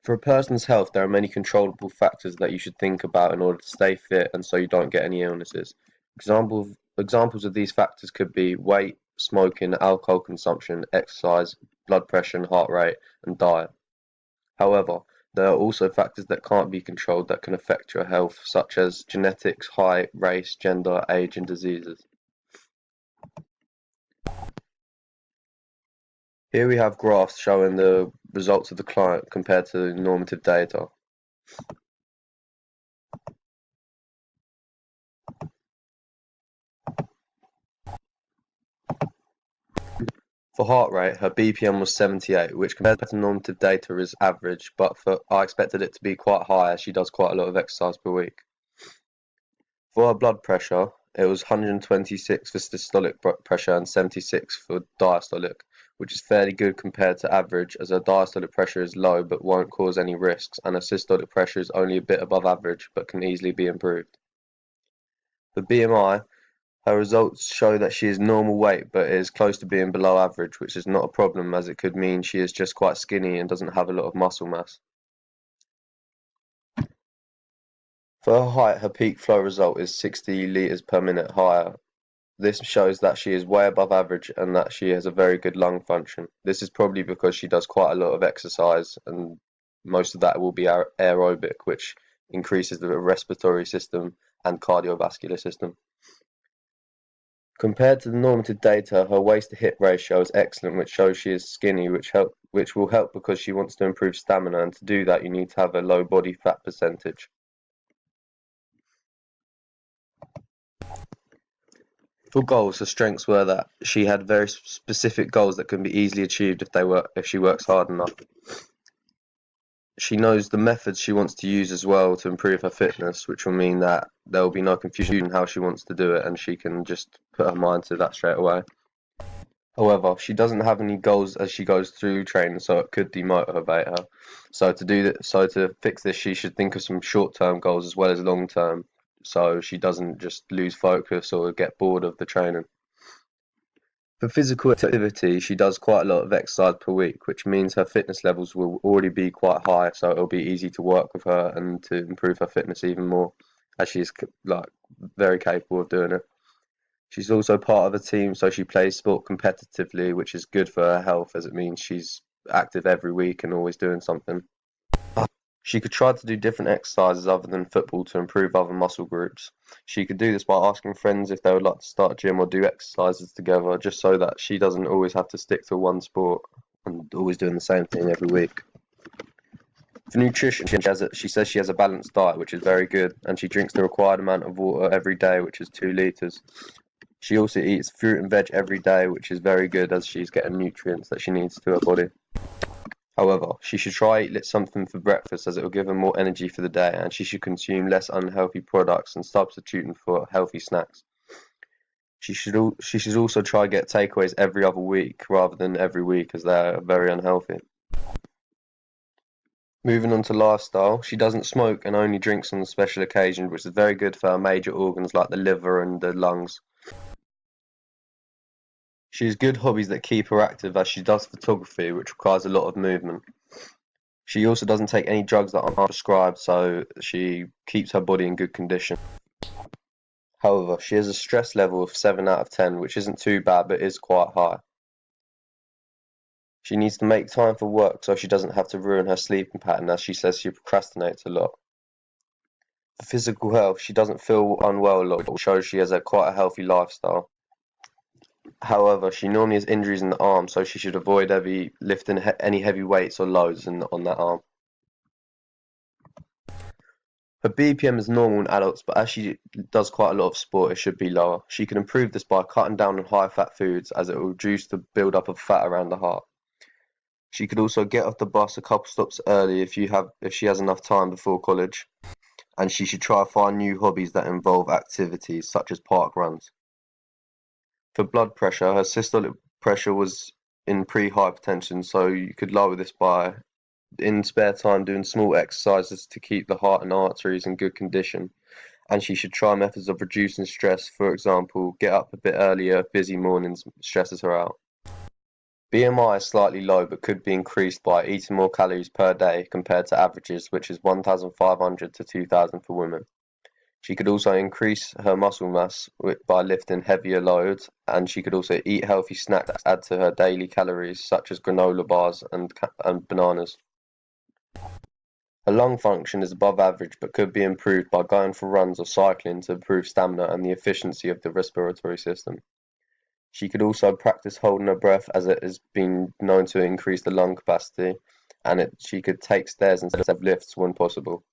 For a person's health, there are many controllable factors that you should think about in order to stay fit and so you don't get any illnesses. Examples of these factors could be weight, smoking, alcohol consumption, exercise, blood pressure and heart rate, and diet. However, there are also factors that can't be controlled that can affect your health, such as genetics, height, race, gender, age, and diseases. Here we have graphs showing the results of the client compared to normative data. For heart rate, her BPM was 78, which compared to normative data is average, but I expected it to be quite high as she does quite a lot of exercise per week. For her blood pressure, it was 126 for systolic pressure and 76 for diastolic, which is fairly good compared to average as her diastolic pressure is low but won't cause any risks, and her systolic pressure is only a bit above average but can easily be improved. For BMI, her results show that she is normal weight but is close to being below average, which is not a problem as it could mean she is just quite skinny and doesn't have a lot of muscle mass. For her height, her peak flow result is 60 litres per minute higher. This shows that she is way above average and that she has a very good lung function. This is probably because she does quite a lot of exercise and most of that will be aerobic, which increases the respiratory system and cardiovascular system. Compared to the normative data, her waist to hip ratio is excellent, which shows she is skinny, which will help because she wants to improve stamina, and to do that you need to have a low body fat percentage. For goals, her strengths were that she had very specific goals that can be easily achieved if she works hard enough. She knows the methods she wants to use as well to improve her fitness, which will mean that there will be no confusion in how she wants to do it and she can just put her mind to that straight away. However, she doesn't have any goals as she goes through training, so it could demotivate her. So to fix this, she should think of some short-term goals as well as long-term, so she doesn't just lose focus or get bored of the training. For physical activity, she does quite a lot of exercise per week, which means her fitness levels will already be quite high, so it'll be easy to work with her and to improve her fitness even more, as she's very capable of doing it. She's also part of a team, so she plays sport competitively, which is good for her health as it means she's active every week and always doing something. She could try to do different exercises other than football to improve other muscle groups. She could do this by asking friends if they would like to start a gym or do exercises together, just so that she doesn't always have to stick to one sport and always doing the same thing every week. For nutrition, she says she has a balanced diet, which is very good, and she drinks the required amount of water every day, which is 2 litres. She also eats fruit and veg every day, which is very good as she's getting nutrients that she needs to her body. However, she should try eat something for breakfast as it will give her more energy for the day, and she should consume less unhealthy products and substitute them for healthy snacks. She should also try get takeaways every other week rather than every week as they're very unhealthy. Moving on to lifestyle, she doesn't smoke and only drinks on special occasions, which is very good for her major organs like the liver and the lungs. She has good hobbies that keep her active as she does photography, which requires a lot of movement. She also doesn't take any drugs that aren't prescribed, so she keeps her body in good condition. However, she has a stress level of 7 out of 10, which isn't too bad but is quite high. She needs to make time for work so she doesn't have to ruin her sleeping pattern as she says she procrastinates a lot. For physical health, she doesn't feel unwell a lot, which shows she has quite a healthy lifestyle. However, she normally has injuries in the arm, so she should avoid lifting any heavy weights or loads on that arm. Her BPM is normal in adults, but as she does quite a lot of sport, it should be lower. She can improve this by cutting down on high-fat foods, as it will reduce the build-up of fat around the heart. She could also get off the bus a couple stops early if she has enough time before college, and she should try to find new hobbies that involve activities such as park runs. For blood pressure, her systolic pressure was in pre-hypertension, so you could lower this by, in spare time, doing small exercises to keep the heart and arteries in good condition. And she should try methods of reducing stress, for example, get up a bit earlier, busy mornings stresses her out. BMI is slightly low but could be increased by eating more calories per day compared to averages, which is 1,500 to 2,000 for women. She could also increase her muscle mass by lifting heavier loads, and she could also eat healthy snacks that add to her daily calories, such as granola bars and bananas. Her lung function is above average but could be improved by going for runs or cycling to improve stamina and the efficiency of the respiratory system. She could also practice holding her breath, as it has been known to increase the lung capacity, and she could take stairs instead of lifts when possible.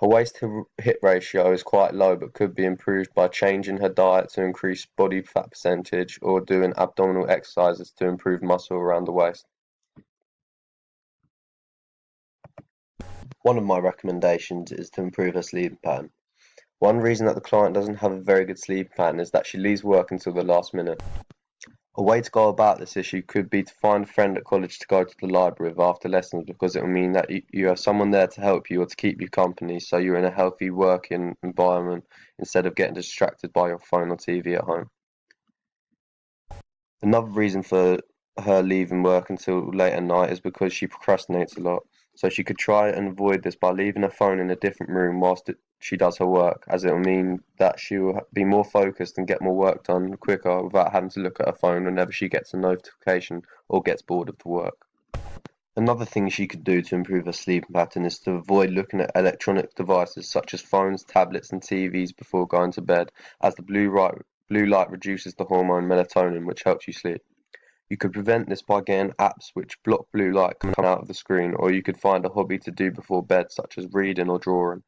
Her waist to hip ratio is quite low but could be improved by changing her diet to increase body fat percentage or doing abdominal exercises to improve muscle around the waist. One of my recommendations is to improve her sleep pattern. One reason that the client doesn't have a very good sleep pattern is that she leaves work until the last minute. A way to go about this issue could be to find a friend at college to go to the library with after lessons, because it will mean that you have someone there to help you or to keep you company, so you're in a healthy working environment instead of getting distracted by your phone or TV at home. Another reason for her leaving work until late at night is because she procrastinates a lot. So she could try and avoid this by leaving her phone in a different room whilst she does her work, as it will mean that she will be more focused and get more work done quicker without having to look at her phone whenever she gets a notification or gets bored of the work. Another thing she could do to improve her sleep pattern is to avoid looking at electronic devices such as phones, tablets, and TVs before going to bed, as the blue light reduces the hormone melatonin, which helps you sleep. You could prevent this by getting apps which block blue light coming out of the screen, or you could find a hobby to do before bed, such as reading or drawing.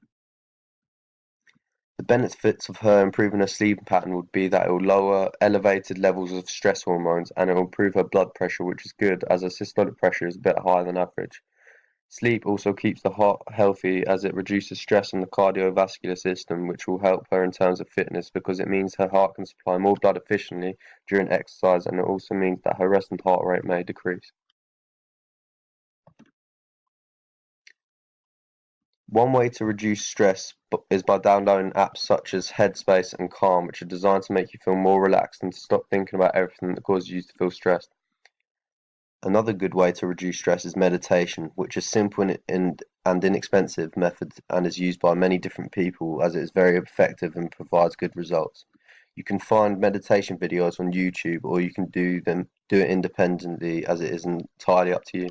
The benefits of her improving her sleep pattern would be that it will lower elevated levels of stress hormones, and it will improve her blood pressure, which is good as her systolic pressure is a bit higher than average. Sleep also keeps the heart healthy, as it reduces stress on the cardiovascular system, which will help her in terms of fitness because it means her heart can supply more blood efficiently during exercise, and it also means that her resting heart rate may decrease. One way to reduce stress is by downloading apps such as Headspace and Calm, which are designed to make you feel more relaxed and to stop thinking about everything that causes you to feel stressed. Another good way to reduce stress is meditation, which is simple and inexpensive method and is used by many different people, as it is very effective and provides good results. You can find meditation videos on YouTube, or you can do it independently, as it is entirely up to you.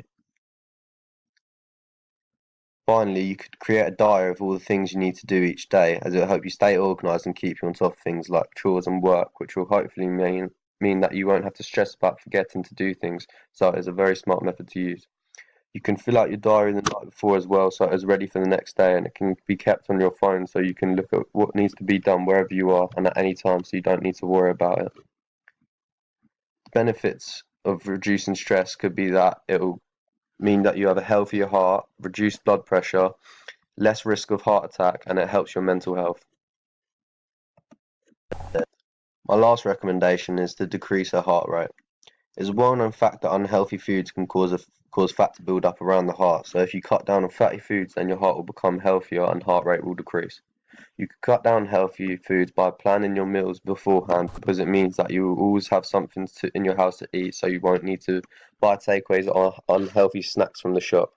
Finally, you could create a diary of all the things you need to do each day, as it will help you stay organized and keep you on top of things like chores and work, which will hopefully mean that you won't have to stress about forgetting to do things, so it is a very smart method to use. You can fill out your diary the night before as well, so it is ready for the next day, and it can be kept on your phone so you can look at what needs to be done wherever you are and at any time, so you don't need to worry about it. Benefits of reducing stress could be that it will mean that you have a healthier heart, reduced blood pressure, less risk of heart attack, and it helps your mental health. My last recommendation is to decrease her heart rate. It's a well-known fact that unhealthy foods can cause fat to build up around the heart, so if you cut down on fatty foods, then your heart will become healthier and heart rate will decrease. You can cut down healthy foods by planning your meals beforehand, because it means that you will always have something in your house to eat, so you won't need to buy takeaways or unhealthy snacks from the shop.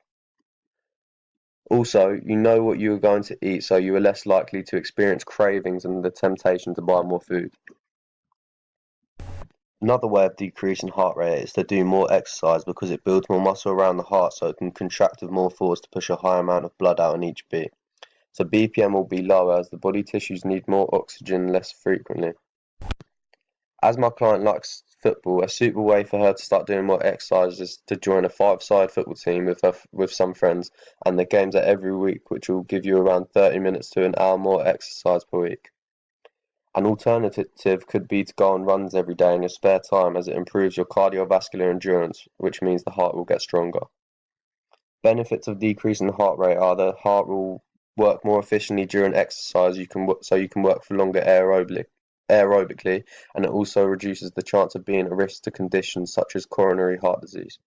Also, you know what you are going to eat, so you are less likely to experience cravings and the temptation to buy more food. Another way of decreasing heart rate is to do more exercise, because it builds more muscle around the heart, so it can contract with more force to push a high amount of blood out in each beat. So BPM will be lower as the body tissues need more oxygen less frequently. As my client likes football, a suitable way for her to start doing more exercise is to join a five-side football team with some friends, and the games are every week, which will give you around 30 minutes to an hour more exercise per week. An alternative could be to go on runs every day in your spare time, as it improves your cardiovascular endurance, which means the heart will get stronger. Benefits of decreasing the heart rate are the heart will work more efficiently during exercise, so you can work for longer aerobically, and it also reduces the chance of being at risk to conditions such as coronary heart disease.